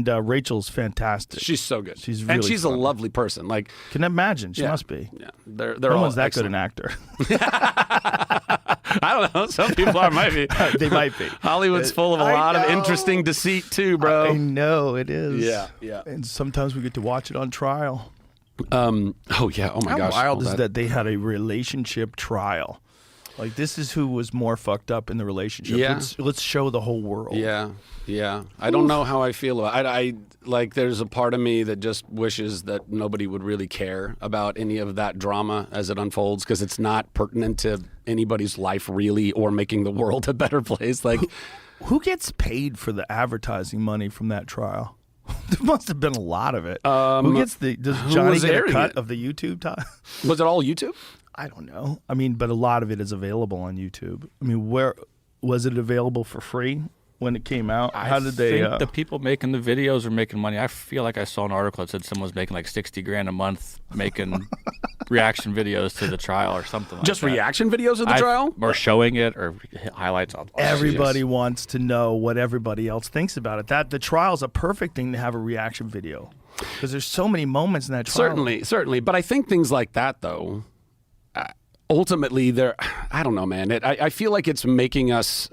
And Rachel's fantastic. She's so good. She's really and she's funny. a lovely person. Like, Can imagine. She must be. Yeah, they're No all one's that excellent. good an actor. I don't know. Some people are, might be. They might be. Hollywood's full of a lot of interesting deceit too, bro. I know it is. Yeah. And sometimes we get to watch it on trial. Oh yeah. Oh my How gosh. wild is that they had a relationship trial? Like, this is who was more fucked up in the relationship. Yeah. Let's show the whole world. Yeah. I don't know how I feel about it. I like, there's a part of me that just wishes that nobody would really care about any of that drama as it unfolds, because it's not pertinent to anybody's life really, or making the world a better place. Like, Who gets paid for the advertising money from that trial? There must have been a lot of it. Who gets does Johnny was get a airing cut it? of the YouTube time? was it all YouTube? I don't know. I mean, but a lot of it is available on YouTube. I mean, where was it available for free when it came out? How did they? I think the people making the videos are making money. I feel like I saw an article that said someone was making like $60,000 a month making reaction videos to the trial or something like Just that. reaction videos of the trial? Or showing it or highlights. Everybody wants to know what everybody else thinks about it. That the trial is a perfect thing to have a reaction video, because there's so many moments in that trial. Certainly. But I think things like that, though, ultimately, I don't know, man. I feel like it's making us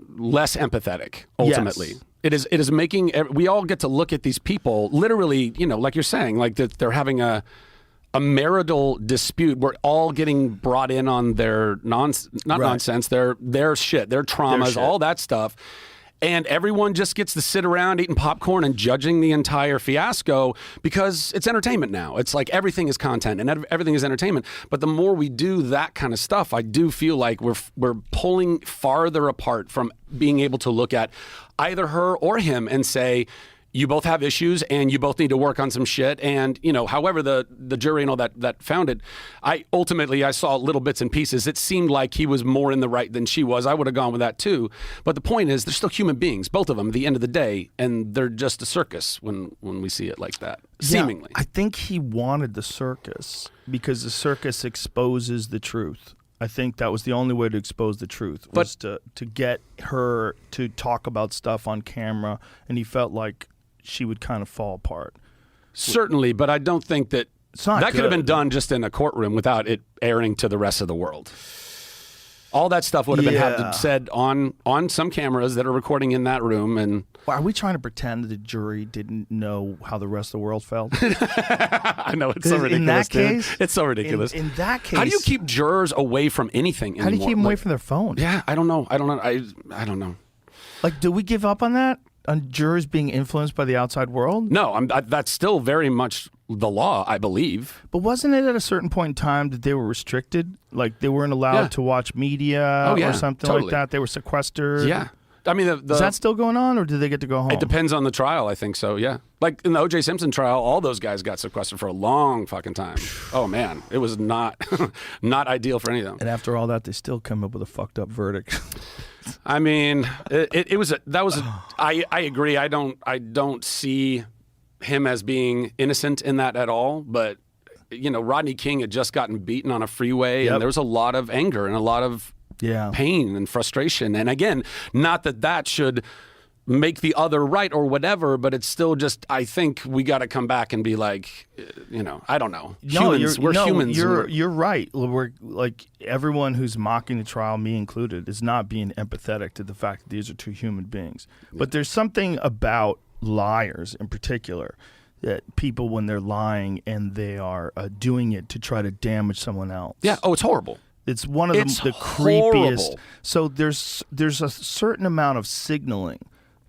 less empathetic, ultimately. Yes. It is making, we all get to look at these people, literally, like you're saying, like they're having a marital dispute. We're all getting brought in on their nonsense, their shit, their traumas, all that stuff. And everyone just gets to sit around eating popcorn and judging the entire fiasco, because it's entertainment now. It's like everything is content and everything is entertainment. But the more we do that kind of stuff, I do feel like we're pulling farther apart from being able to look at either her or him and say, you both have issues and you both need to work on some shit. And, however the jury and all that found it, I saw little bits and pieces. It seemed like he was more in the right than she was. I would have gone with that too. But the point is, they're still human beings, both of them, at the end of the day, and they're just a circus when we see it like that, seemingly. I think he wanted the circus because the circus exposes the truth. I think that was the only way to expose the truth, was to get her to talk about stuff on camera, and he felt like she would kind of fall apart. Certainly, but I don't think that could have been done just in a courtroom without it airing to the rest of the world. All that stuff would have been said on some cameras that are recording in that room. And are we trying to pretend that the jury didn't know how the rest of the world felt? I know, it's so ridiculous. In that case, it's so ridiculous. In that case, how do you keep jurors away from anything anymore? How do you keep them away from their phone? Yeah, I don't know. I don't know. Like, do we give up on that? On jurors being influenced by the outside world? No, that's still very much the law, I believe. But wasn't it at a certain point in time that they were restricted? Like, they weren't allowed to watch media or something like that? They were sequestered? Yeah. I mean, is that still going on, or do they get to go home? It depends on the trial, I think so, yeah. Like in the O.J. Simpson trial, all those guys got sequestered for a long fucking time. Oh, man. It was not ideal for any of them. And after all that, they still come up with a fucked up verdict. I mean, I agree. I don't see him as being innocent in that at all. But, Rodney King had just gotten beaten on a freeway, and there was a lot of anger and a lot of pain and frustration. And again, not that should make the other right or whatever, but it's still just, I think we got to come back and be like, I don't know. Humans, we're humans. You're right. We're like, everyone who's mocking the trial, me included, is not being empathetic to the fact that these are two human beings. Yeah. But there's something about liars in particular, that people, when they're lying and they are doing it to try to damage someone else. Yeah. Oh, it's horrible. It's one of the creepiest. So there's a certain amount of signaling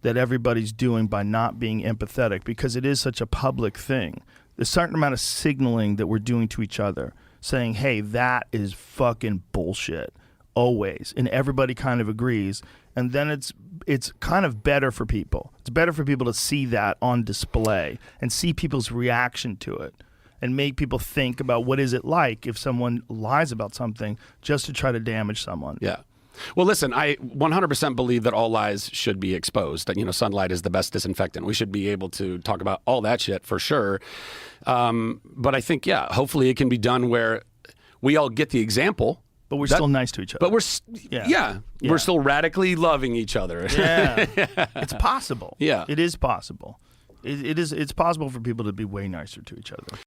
that everybody's doing by not being empathetic, because it is such a public thing. There's a certain amount of signaling that we're doing to each other, saying, hey, that is fucking bullshit, always. And everybody kind of agrees. And then it's kind of better for people. It's better for people to see that on display and see people's reaction to it, and make people think about what is it like if someone lies about something just to try to damage someone. Yeah. Well, listen, I 100% believe that all lies should be exposed. That, sunlight is the best disinfectant. We should be able to talk about all that shit for sure. But I think, hopefully it can be done where we all get the example But we're still nice to each other. But we're still radically loving each other. Yeah. It's possible. Yeah. It is possible. It's possible for people to be way nicer to each other.